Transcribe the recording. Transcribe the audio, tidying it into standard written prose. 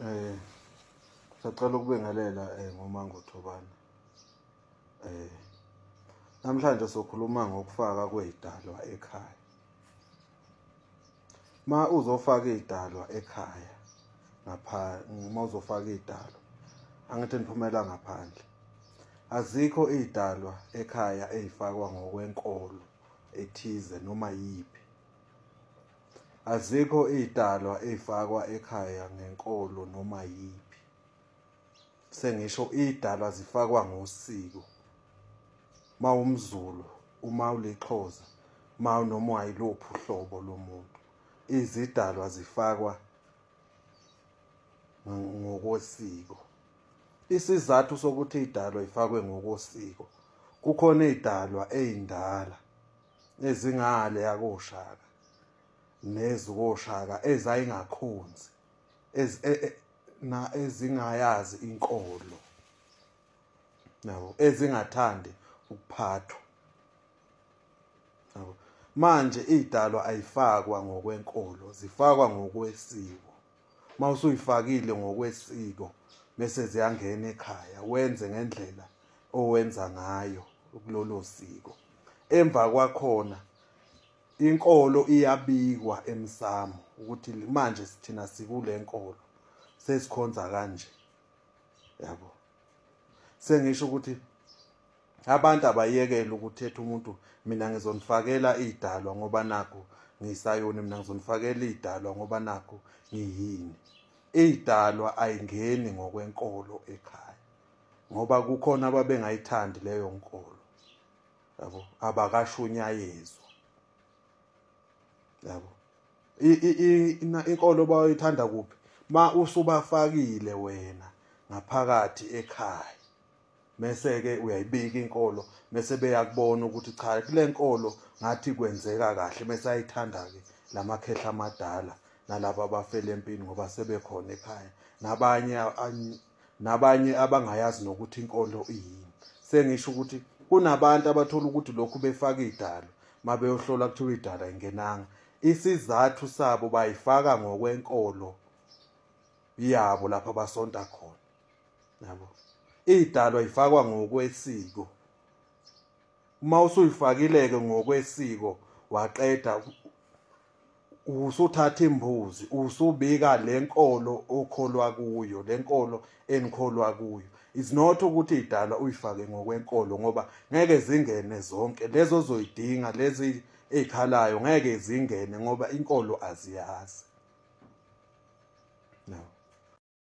Eh Sacela ukubingelela ngoMangothobane. Namhlanje sokhuluma ngokufaka kwezidalwa ekhaya. Ma uzofaka izidalwa ekhaya uma uzofaka izidalwa angithi niphumela ngaphandle. Azikho izidalwa ekhaya ezifakwa ngokwenkolo ethize noma yiphi. Azikho izidalwa ezifakwa ekhaya ngenkolo noma yiphi. Sengisho izidalwa zifakwa ngosiko. Ma umZulu, uma ulixhosa, ma noma wayiluphi uhlobo lomuntu, izidalwa zifakwa ngokosiko. Isizathu sokuthi izidalwa ifakwe ngokosiko, kukhona izidalwa ezindala ezingale yakoShaka nezukoShaka ezayingakhonzi ezingayazi inkolo, yabo, ezingathandi ukuphathwa. Yabo. Manje izidalwa ayifakwa ngokwenkolo, zifakwa ngokwesiko. Ma usuyifakile ngokwesiko bese ziyangena ekhaya, wenze ngendlela owenza ngayo kulolo siko. Emva kwakhona inkolo iyabikwa emsamo ukuthi manje thina sikule nkolo sesikhonza kanje. Yabo. Sengisho ukuthi abantu abayekela ukuthi ethu umuntu mina ngizonifakela izidalwa ngoba nakho ngisayoni, mina ngizonifakela izidalwa ngoba nakho ngiyini. Izidalwa ayingeni ngokwenkolo ekhaya ngoba kukhona ababengayithandi leyo nkolo. Yabo, abakashunyayezwa. Yabo. Inkolo bayithanda kuphi? Ma usubafakile wena ngaphakathi ekhaya. Mese ke uyayibika inkolo, mese beyakubona ukuthi cha kule nkolo ngathi kwenzeka kahle, mase ayithanda ke lamakhehla amadala nalabo abafela empini ngoba sebekhona ekhaya. Nabanye abangayazi nokuthi inkolo iyini. Sengisho ukuthi kunabantu abathola ukuthi lokhu befaka izidalwa, mabeyohlola kuthiwa izidalwa ingenanga. Isizathu sabo bayifaka ngokwenkolo yabo lapha basonta khona. Yabo. Izidalwa ifakwa ngokwesiko. Uma usuyifakile ke ngokwesiko waqeda usuthatha imbuzi, usubika lenkolo okholwa kuyo, lenkolo enikholwa kuyo. Is not ukuthi izidalwa uyifake ngokwenkolo ngoba ngeke zingene zonke lezo zoyidinga, lezi ezikhalayo ngeke zingene ngoba inkolo aziyazi.